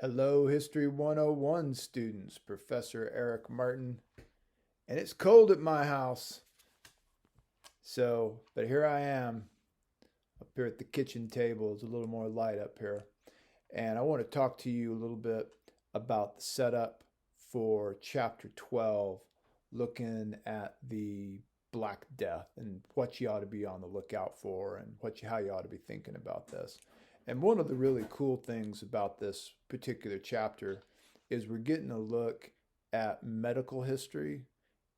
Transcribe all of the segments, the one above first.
Hello, History 101 students. Professor Eric Martin. And it's cold at my house. But here I am up here at the kitchen table. It's a little more light up here. And I want to talk to you a little bit about the setup for chapter 12, looking at the Black Death and what you ought to be on the lookout for and how you ought to be thinking about this. And one of the really cool things about this particular chapter is we're getting a look at medical history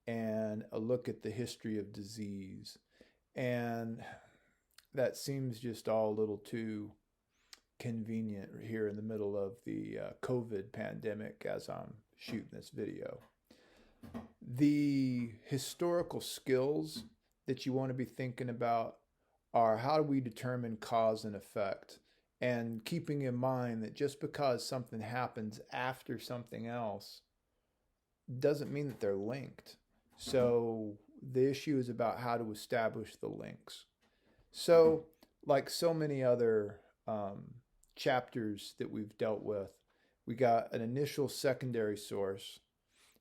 and a look at the history of disease. And that seems just all a little too convenient here in the middle of the COVID pandemic as I'm shooting this video. The historical skills that you want to be thinking about are how do we determine cause and effect? And keeping in mind that just because something happens after something else doesn't mean that they're linked. So the issue is about how to establish the links. So, like so many other chapters that we've dealt with, we got an initial secondary source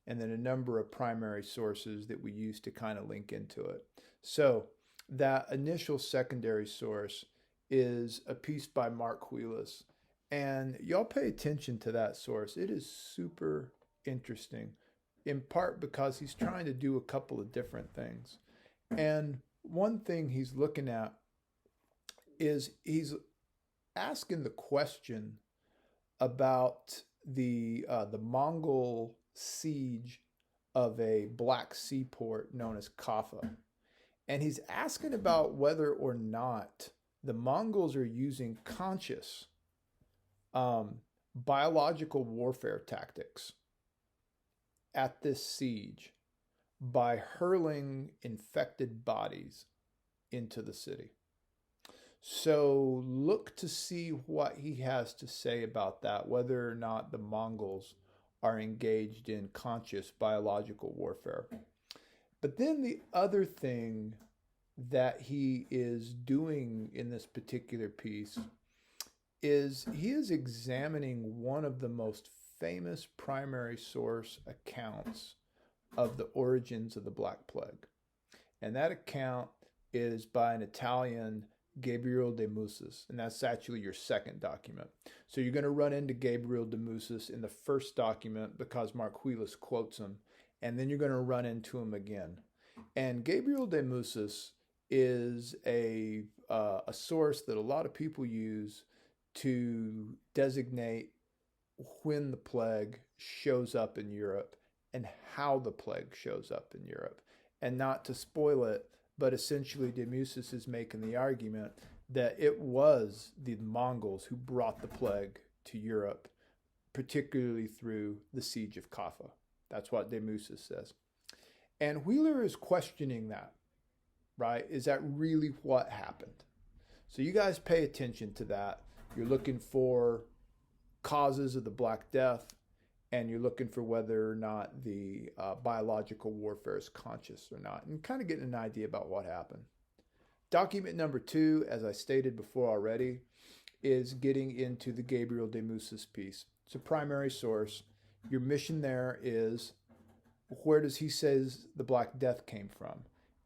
and then a number of primary sources that we use to kind of link into it. So that initial secondary source is a piece by Mark Wheelis. And y'all pay attention to that source. It is super interesting, in part because he's trying to do a couple of different things. And one thing he's looking at is he's asking the question about the Mongol siege of a Black Sea port known as Kaffa. And he's asking about whether or not the Mongols are using conscious biological warfare tactics at this siege by hurling infected bodies into the city. So look to see what he has to say about that, whether or not the Mongols are engaged in conscious biological warfare. But then the other thing that he is doing in this particular piece is he is examining one of the most famous primary source accounts of the origins of the Black Plague. And that account is by an Italian, Gabriel de Mussis, and that's actually your second document. So you're going to run into Gabriel de Mussis in the first document because Mark Wheelis quotes him, and then you're going to run into him again. And Gabriel de Mussis is a source that a lot of people use to designate when the plague shows up in Europe and how the plague shows up in Europe. And not to spoil it, but essentially de Mussis is making the argument that it was the Mongols who brought the plague to Europe, particularly through the siege of Kaffa. That's what de Mussis says. And Wheeler is questioning that, right? Is that really what happened? So you guys pay attention to that. You're looking for causes of the Black Death, and you're looking for whether or not the biological warfare is conscious or not, and kind of getting an idea about what happened. Document number 2, as I stated before already, is getting into the Gabriel de Mussis piece. It's a primary source. Your mission there is where does he says the Black Death came from?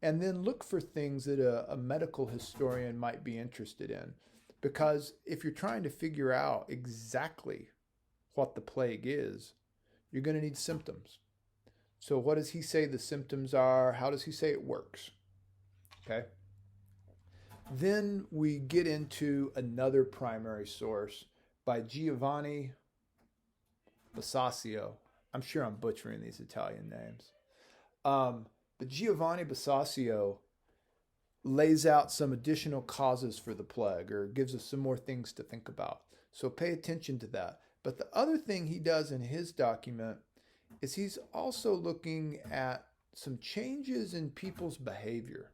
And then look for things that a medical historian might be interested in. Because if you're trying to figure out exactly what the plague is, you're going to need symptoms. So what does he say the symptoms are? How does he say it works? Okay. Then we get into another primary source by Giovanni Boccaccio. I'm sure I'm butchering these Italian names. But Giovanni Boccaccio lays out some additional causes for the plague or gives us some more things to think about. So pay attention to that. But the other thing he does in his document is he's also looking at some changes in people's behavior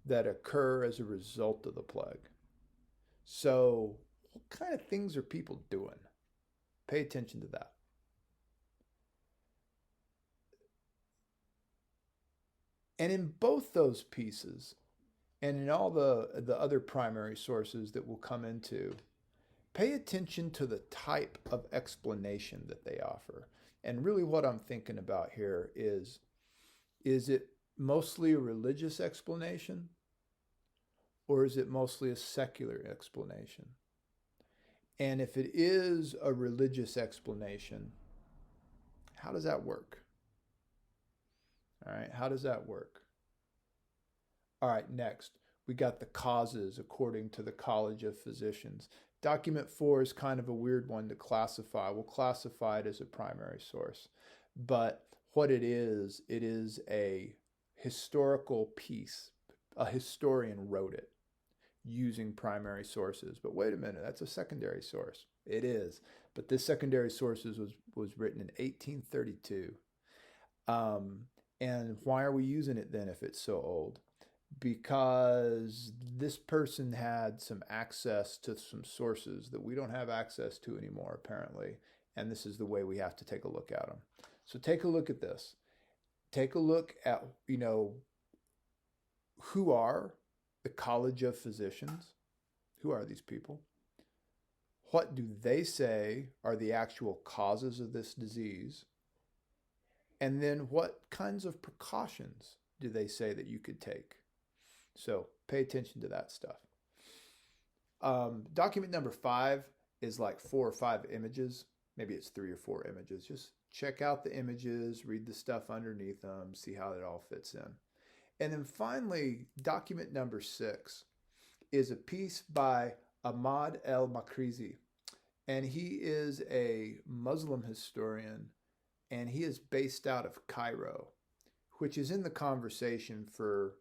that occur as a result of the plague. So what kind of things are people doing? Pay attention to that. And in both those pieces, and in all the other primary sources that we'll come into, pay attention to the type of explanation that they offer. And really what I'm thinking about here is it mostly a religious explanation or is it mostly a secular explanation? And if it is a religious explanation, how does that work? All right, how does that work? All right, next, we got the causes according to the College of Physicians. Document 4 is kind of a weird one to classify. We'll classify it as a primary source. But what it is a historical piece. A historian wrote it using primary sources. But wait a minute, that's a secondary source. It is. But this secondary source was written in 1832. And why are we using it then if it's so old? Because this person had some access to some sources that we don't have access to anymore, apparently. And this is the way we have to take a look at them. So take a look at this. Take a look at, who are the College of Physicians? Who are these people? What do they say are the actual causes of this disease? And then what kinds of precautions do they say that you could take? So pay attention to that stuff. Document number 5 is like 4 or 5 images. Maybe it's 3 or 4 images. Just check out the images, read the stuff underneath them, see how it all fits in. And then finally, document number 6 is a piece by Ahmad el-Makrizi. And he is a Muslim historian, and he is based out of Cairo, which is in the conversation for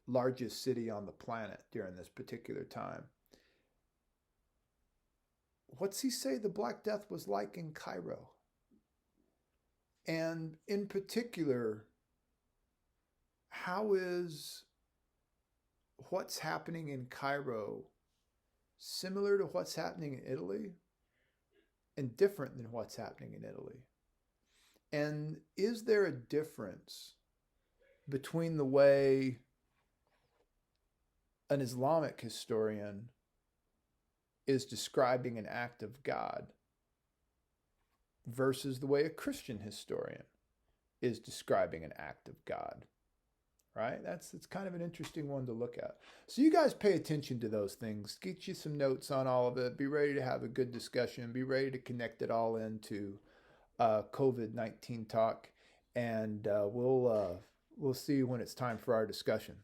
largest city on the planet during this particular time. What's he say the Black Death was like in Cairo? And in particular, how is what's happening in Cairo similar to what's happening in Italy and different than what's happening in Italy? And is there a difference between the way an Islamic historian is describing an act of God versus the way a Christian historian is describing an act of God? Right? It's kind of an interesting one to look at. So you guys pay attention to those things. Get you some notes on all of it. Be ready to have a good discussion. Be ready to connect it all into COVID-19 talk. And we'll see you when it's time for our discussion.